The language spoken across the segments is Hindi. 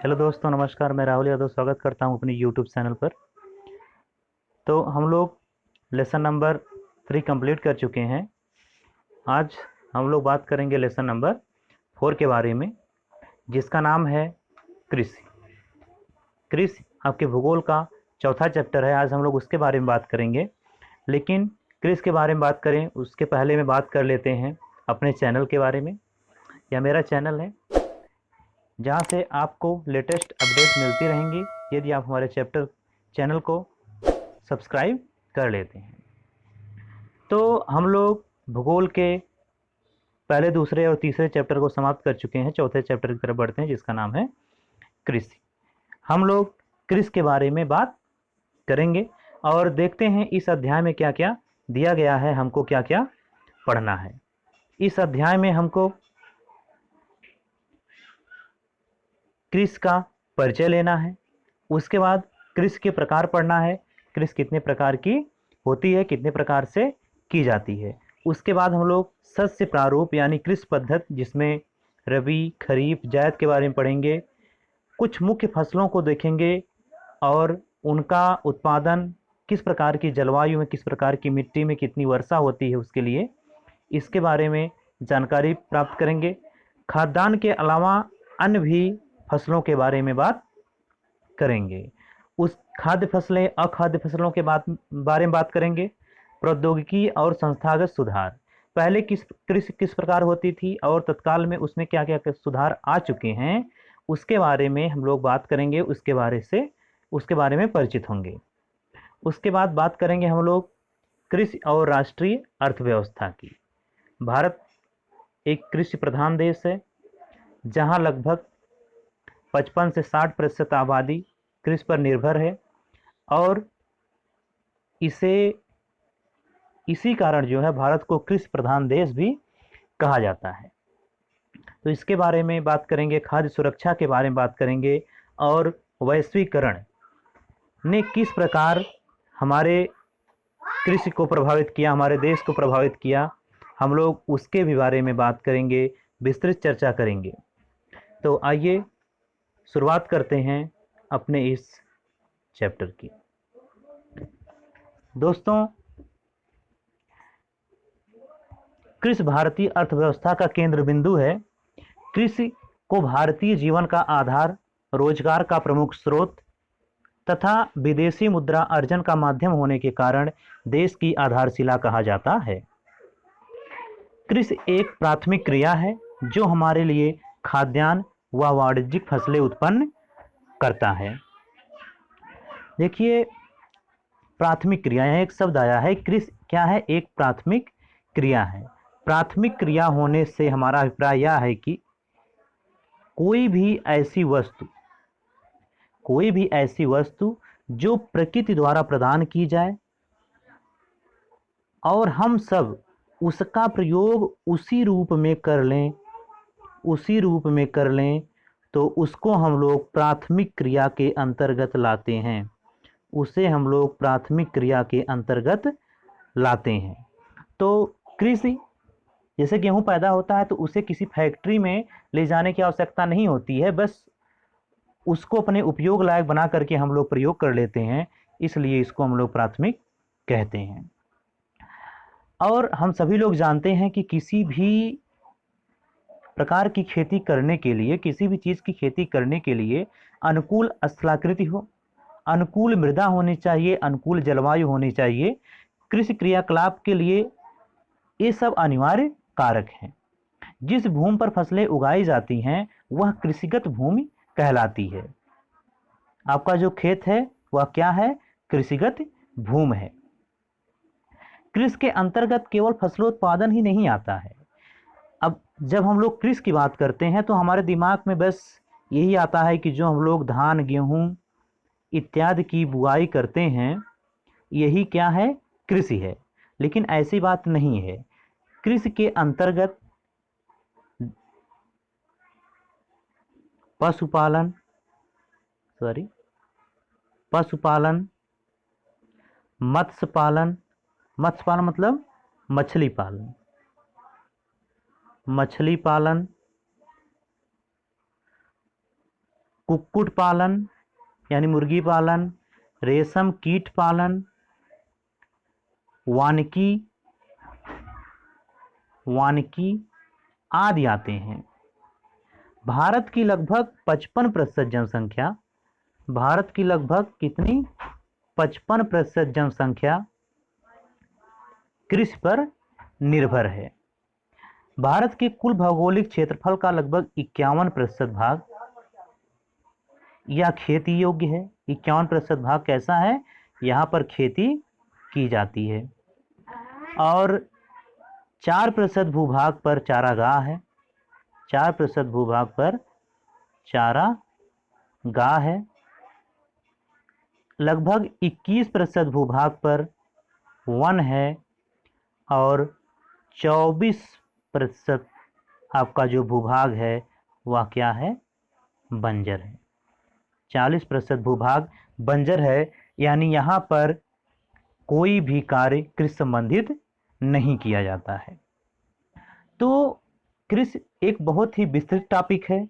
हेलो दोस्तों, नमस्कार। मैं राहुल यादव स्वागत करता हूं अपने यूट्यूब चैनल पर। तो हम लोग लेसन नंबर 3 कंप्लीट कर चुके हैं। आज हम लोग बात करेंगे लेसन नंबर 4 के बारे में, जिसका नाम है कृषि। कृषि आपके भूगोल का चौथा चैप्टर है। आज हम लोग उसके बारे में बात करेंगे। लेकिन कृषि के बारे में बात करें उसके पहले में बात कर लेते हैं अपने चैनल के बारे में। यह मेरा चैनल है जहाँ से आपको लेटेस्ट अपडेट मिलती रहेंगी यदि आप हमारे चैनल को सब्सक्राइब कर लेते हैं। तो हम लोग भूगोल के पहले, दूसरे और तीसरे चैप्टर को समाप्त कर चुके हैं। चौथे चैप्टर की तरफ बढ़ते हैं, जिसका नाम है कृषि। हम लोग कृषि के बारे में बात करेंगे और देखते हैं इस अध्याय में क्या क्या दिया गया है, हमको क्या क्या पढ़ना है। इस अध्याय में हमको कृषि का परिचय लेना है। उसके बाद कृषि के प्रकार पढ़ना है। कृषि कितने प्रकार की होती है, कितने प्रकार से की जाती है। उसके बाद हम लोग शस्य प्रारूप यानी कृषि पद्धति, जिसमें रबी, खरीफ, जायद के बारे में पढ़ेंगे। कुछ मुख्य फसलों को देखेंगे और उनका उत्पादन किस प्रकार की जलवायु में, किस प्रकार की मिट्टी में कितनी वर्षा होती है, उसके लिए इसके बारे में जानकारी प्राप्त करेंगे। खाद्यान्न के अलावा अन्य भी फसलों के बारे में बात करेंगे। उस खाद्य फसलें, अखाद्य फसलों के बारे में बात करेंगे। प्रौद्योगिकी और संस्थागत सुधार, पहले कृषि किस प्रकार होती थी और तत्काल में उसमें क्या क्या सुधार आ चुके हैं, उसके बारे में हम लोग बात करेंगे। उसके बारे में परिचित होंगे। उसके बाद बात करेंगे हम लोग कृषि और राष्ट्रीय अर्थव्यवस्था की। भारत एक कृषि प्रधान देश है, जहां लगभग 55 से 60% आबादी कृषि पर निर्भर है और इसी कारण जो है भारत को कृषि प्रधान देश भी कहा जाता है। तो इसके बारे में बात करेंगे। खाद्य सुरक्षा के बारे में बात करेंगे और वैश्वीकरण ने किस प्रकार हमारे कृषि को प्रभावित किया, हमारे देश को प्रभावित किया, हम लोग उसके भी बारे में बात करेंगे, विस्तृत चर्चा करेंगे। तो आइए शुरुआत करते हैं अपने इस चैप्टर की। दोस्तों, कृषि भारतीय अर्थव्यवस्था का केंद्र बिंदु है। कृषि को भारतीय जीवन का आधार, रोजगार का प्रमुख स्रोत तथा विदेशी मुद्रा अर्जन का माध्यम होने के कारण देश की आधारशिला कहा जाता है। कृषि एक प्राथमिक क्रिया है जो हमारे लिए खाद्यान्न व वाणिज्यिक फसलें उत्पन्न करता है। देखिए, प्राथमिक क्रिया, यहाँ एक शब्द आया है। कृषि क्या है? एक प्राथमिक क्रिया है। प्राथमिक क्रिया होने से हमारा अभिप्राय यह है कि कोई भी ऐसी वस्तु जो प्रकृति द्वारा प्रदान की जाए और हम सब उसका प्रयोग उसी रूप में कर लें, तो उसको हम लोग प्राथमिक क्रिया के अंतर्गत लाते हैं। तो कृषि, जैसे गेहूं पैदा होता है तो उसे किसी फैक्ट्री में ले जाने की आवश्यकता नहीं होती है, बस उसको अपने उपयोग लायक बना करके हम लोग प्रयोग कर लेते हैं, इसलिए इसको हम लोग प्राथमिक कहते हैं। और हम सभी लोग जानते हैं कि किसी भी प्रकार की खेती करने के लिए, किसी भी चीज़ की खेती करने के लिए अनुकूल स्थलाकृति हो, अनुकूल मृदा होनी चाहिए, अनुकूल जलवायु होनी चाहिए। कृषि क्रियाकलाप के लिए ये सब अनिवार्य कारक हैं। जिस भूमि पर फसलें उगाई जाती हैं वह कृषिगत भूमि कहलाती है। आपका जो खेत है वह क्या है? कृषिगत भूमि है। कृषि के अंतर्गत केवल फसलोत्पादन ही नहीं आता है। अब जब हम लोग कृषि की बात करते हैं तो हमारे दिमाग में बस यही आता है कि जो हम लोग धान, गेहूं इत्यादि की बुआई करते हैं, यही क्या है? कृषि है। लेकिन ऐसी बात नहीं है। कृषि के अंतर्गत पशुपालन मत्स्य पालन मतलब मछली पालन, कुक्कुट पालन यानी मुर्गी पालन, रेशम कीट पालन, वानिकी आदि आते हैं। भारत की लगभग 55% जनसंख्या, भारत की लगभग कितनी 55% जनसंख्या कृषि पर निर्भर है। भारत के कुल भौगोलिक क्षेत्रफल का लगभग 51% भाग यह खेती योग्य है। 51% भाग कैसा है, यहाँ पर खेती की जाती है। और 4% भूभाग पर चारागाह है, 4% भूभाग पर चारागाह है। लगभग 21% भूभाग पर वन है और 24% आपका जो भूभाग है वह क्या है, बंजर है। 40% भूभाग बंजर है, यानी यहाँ पर कोई भी कार्य कृषि संबंधित नहीं किया जाता है। तो कृषि एक बहुत ही विस्तृत टॉपिक है,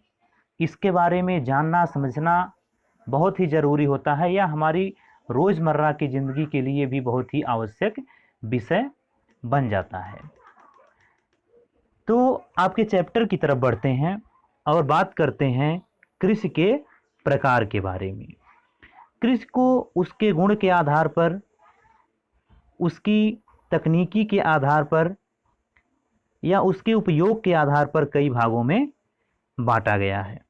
इसके बारे में जानना समझना बहुत ही ज़रूरी होता है। यह हमारी रोज़मर्रा की ज़िंदगी के लिए भी बहुत ही आवश्यक विषय बन जाता है। तो आपके चैप्टर की तरफ बढ़ते हैं और बात करते हैं कृषि के प्रकार के बारे में। कृषि को उसके गुण के आधार पर, उसकी तकनीकी के आधार पर या उसके उपयोग के आधार पर कई भागों में बांटा गया है।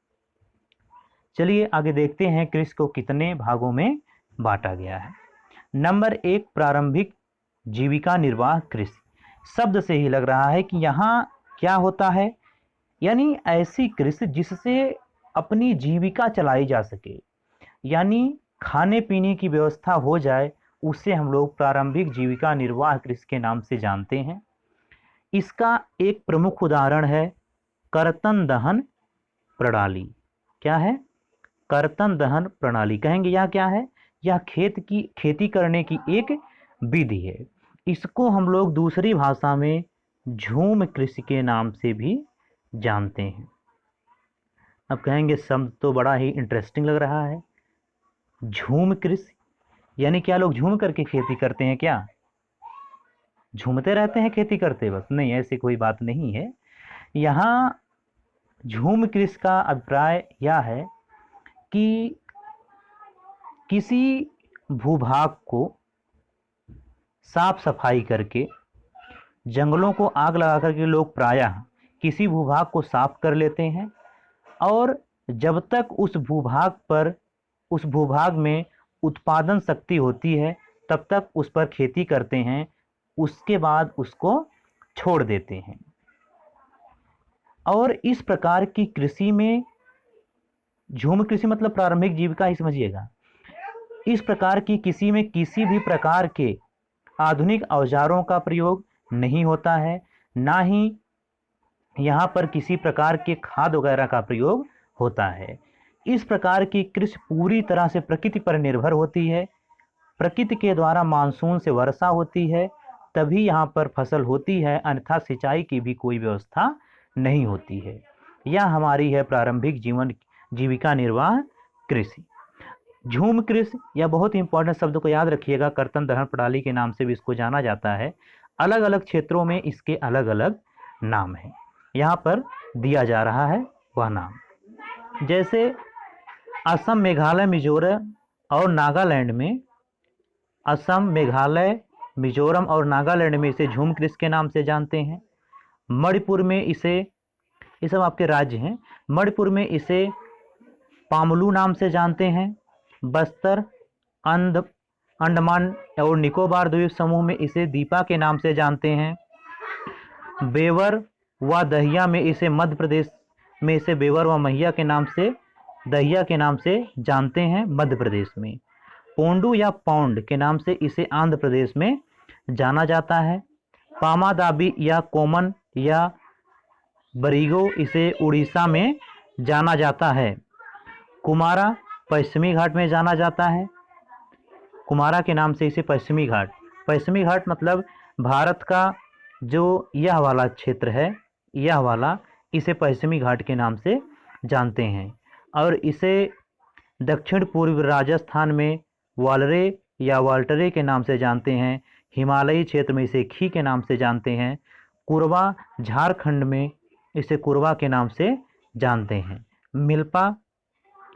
चलिए आगे देखते हैं कृषि को कितने भागों में बांटा गया है। नंबर 1, प्रारंभिक जीविका निर्वाह कृषि। शब्द से ही लग रहा है कि यहाँ क्या होता है, यानी ऐसी कृषि जिससे अपनी जीविका चलाई जा सके, यानी खाने पीने की व्यवस्था हो जाए, उसे हम लोग प्रारंभिक जीविका निर्वाह कृषि के नाम से जानते हैं। इसका एक प्रमुख उदाहरण है कर्तन दहन प्रणाली। क्या है, कर्तन दहन प्रणाली। कहेंगे यह क्या है, यह खेती करने की एक विधि है। इसको हम लोग दूसरी भाषा में झूम कृषि के नाम से भी जानते हैं। अब कहेंगे शब्द तो बड़ा ही इंटरेस्टिंग लग रहा है, झूम कृषि यानी क्या लोग झूम करके खेती करते हैं, क्या झूमते रहते हैं खेती करते वक्त? नहीं, ऐसी कोई बात नहीं है। यहाँ झूम कृषि का अभिप्राय यह है कि किसी भूभाग को साफ सफाई करके, जंगलों को आग लगा करके लोग प्रायः किसी भूभाग को साफ कर लेते हैं और जब तक उस भूभाग में उत्पादन शक्ति होती है तब तक उस पर खेती करते हैं, उसके बाद उसको छोड़ देते हैं। और इस प्रकार की कृषि में, झूम कृषि मतलब प्रारंभिक जीविका ही समझिएगा, इस प्रकार की कृषि में किसी भी प्रकार के आधुनिक औजारों का प्रयोग नहीं होता है, ना ही यहाँ पर किसी प्रकार के खाद वगैरह का प्रयोग होता है। इस प्रकार की कृषि पूरी तरह से प्रकृति पर निर्भर होती है। प्रकृति के द्वारा मानसून से वर्षा होती है तभी यहाँ पर फसल होती है, अन्यथा सिंचाई की भी कोई व्यवस्था नहीं होती है। यह हमारी है प्रारंभिक जीविका निर्वाह कृषि। झूम कृषि, यह बहुत इंपॉर्टेंट शब्द को याद रखिएगा, कर्तन दहन प्रणाली के नाम से भी इसको जाना जाता है। अलग अलग क्षेत्रों में इसके अलग अलग नाम हैं, यहाँ पर दिया जा रहा है वह नाम। जैसे असम, मेघालय, मिजोरम और नागालैंड में, असम, मेघालय, मिजोरम और नागालैंड में इसे झूम कृषि के नाम से जानते हैं। मणिपुर में इसे, ये सब आपके राज्य हैं, मणिपुर में इसे पामलू नाम से जानते हैं। बस्तर, अंडमान और निकोबार द्वीप समूह में इसे दीपा के नाम से जानते हैं। बेवर व दहिया में इसे, मध्य प्रदेश में इसे बेवर व महिया के नाम से, दहिया के नाम से जानते हैं मध्य प्रदेश में। पोंडू या पौंड के नाम से इसे आंध्र प्रदेश में जाना जाता है। पामादाबी या कोमन या बरीगो इसे उड़ीसा में जाना जाता है। कुमारा पश्चिमी घाट में जाना जाता है, कुमारा के नाम से इसे पश्चिमी घाट मतलब भारत का जो यह वाला क्षेत्र है, यह वाला, इसे पश्चिमी घाट के नाम से जानते हैं। और इसे दक्षिण पूर्व राजस्थान में वालरे या वाल्टरे के नाम से जानते हैं। हिमालयी क्षेत्र में इसे खी के नाम से जानते हैं। कुरवा झारखंड में इसे कुरवा के नाम से जानते हैं। मिल्पा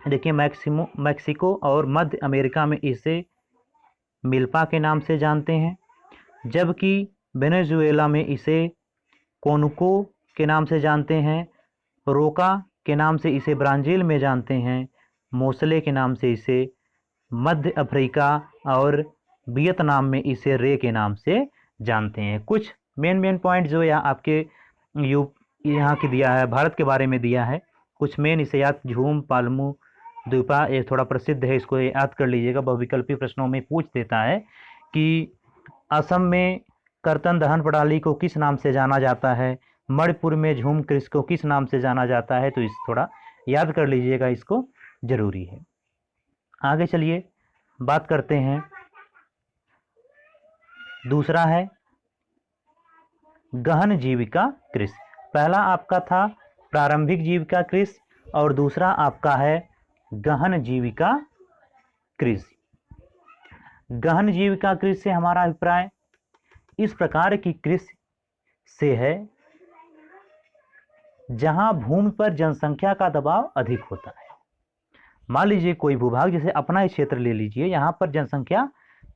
देखिए मैक्सिको और मध्य अमेरिका में इसे मिल्पा के नाम से जानते हैं, जबकि वेनेजुएला में इसे कोनुको के नाम से जानते हैं। रोका के नाम से इसे ब्राज़ील में जानते हैं। मोसले के नाम से इसे मध्य अफ्रीका और वियतनाम में इसे रे के नाम से जानते हैं। कुछ मेन पॉइंट जो या आपके यहाँ की दिया है, भारत के बारे में दिया है, कुछ मेन इसे याद, झूम पालमू द्वीपा ये थोड़ा प्रसिद्ध है, इसको याद कर लीजिएगा, बहुविकल्पी प्रश्नों में पूछ देता है कि असम में कर्तन दहन प्रणाली को किस नाम से जाना जाता है, मणिपुर में झूम कृषि को किस नाम से जाना जाता है, तो इस थोड़ा याद कर लीजिएगा, इसको जरूरी है। आगे चलिए बात करते हैं। दूसरा है गहन जीविका कृषि। पहला आपका था प्रारंभिक जीविका कृषि और दूसरा आपका है गहन जीविका कृषि। गहन जीविका कृषि से हमारा अभिप्राय इस प्रकार की कृषि से है जहां भूमि पर जनसंख्या का दबाव अधिक होता है। मान लीजिए कोई भूभाग, जैसे अपना ही क्षेत्र ले लीजिए, यहां पर जनसंख्या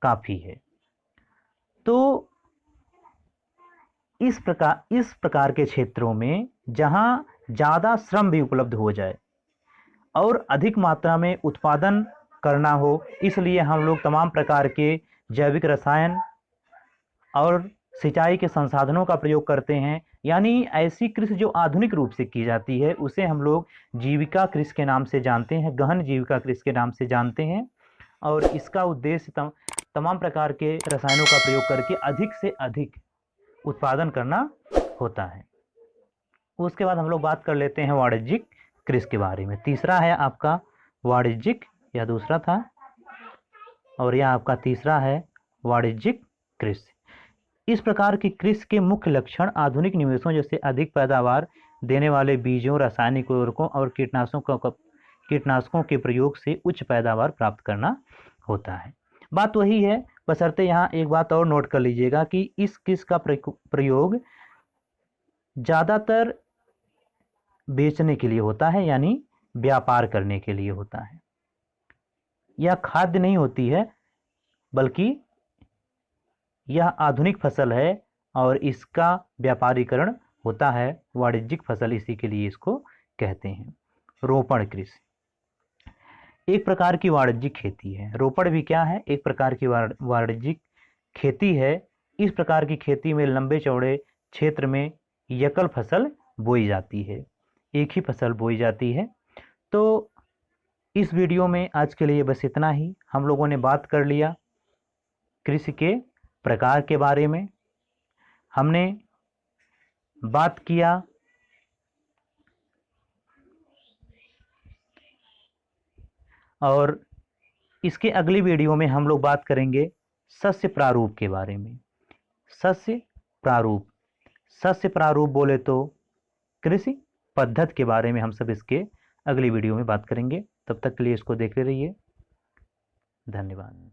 काफी है, तो इस प्रकार के क्षेत्रों में जहां ज़्यादा श्रम भी उपलब्ध हो जाए और अधिक मात्रा में उत्पादन करना हो, इसलिए हम लोग तमाम प्रकार के जैविक रसायन और सिंचाई के संसाधनों का प्रयोग करते हैं। यानी ऐसी कृषि जो आधुनिक रूप से की जाती है उसे हम लोग जीविका कृषि के नाम से जानते हैं, गहन जीविका कृषि के नाम से जानते हैं। और इसका उद्देश्य तमाम प्रकार के रसायनों का प्रयोग करके अधिक से अधिक उत्पादन करना होता है। उसके बाद हम लोग बात कर लेते हैं वाणिज्यिक कृषि के बारे में। तीसरा है आपका वाणिज्यिक, या दूसरा था, और यह आपका तीसरा है वाणिज्यिक कृषि। इस प्रकार की कृषि के मुख्य लक्षण आधुनिक निवेशों जैसे अधिक पैदावार देने वाले बीजों, रासायनिक उर्वरकों और कीटनाशकों के प्रयोग से उच्च पैदावार प्राप्त करना होता है। बात वही है, बशर्ते यहाँ एक बात और नोट कर लीजिएगा कि इस कृषि का प्रयोग ज़्यादातर बेचने के लिए होता है, यानी व्यापार करने के लिए होता है। यह खाद्य नहीं होती है, बल्कि यह आधुनिक फसल है और इसका व्यापारीकरण होता है। वाणिज्यिक फसल इसी के लिए इसको कहते हैं। रोपण कृषि एक प्रकार की वाणिज्यिक खेती है। रोपण भी क्या है? एक प्रकार की वाणिज्यिक खेती है। इस प्रकार की खेती में लंबे चौड़े क्षेत्र में एकल फसल बोई जाती है, एक ही फसल बोई जाती है। तो इस वीडियो में आज के लिए बस इतना ही। हम लोगों ने बात कर लिया कृषि के प्रकार के बारे में, हमने बात किया और इसके अगली वीडियो में हम लोग बात करेंगे सस्य प्रारूप के बारे में। सस्य प्रारूप बोले तो कृषि पद्धति के बारे में हम सब इसके अगली वीडियो में बात करेंगे। तब तक के लिए इसको देखते रहिए। धन्यवाद।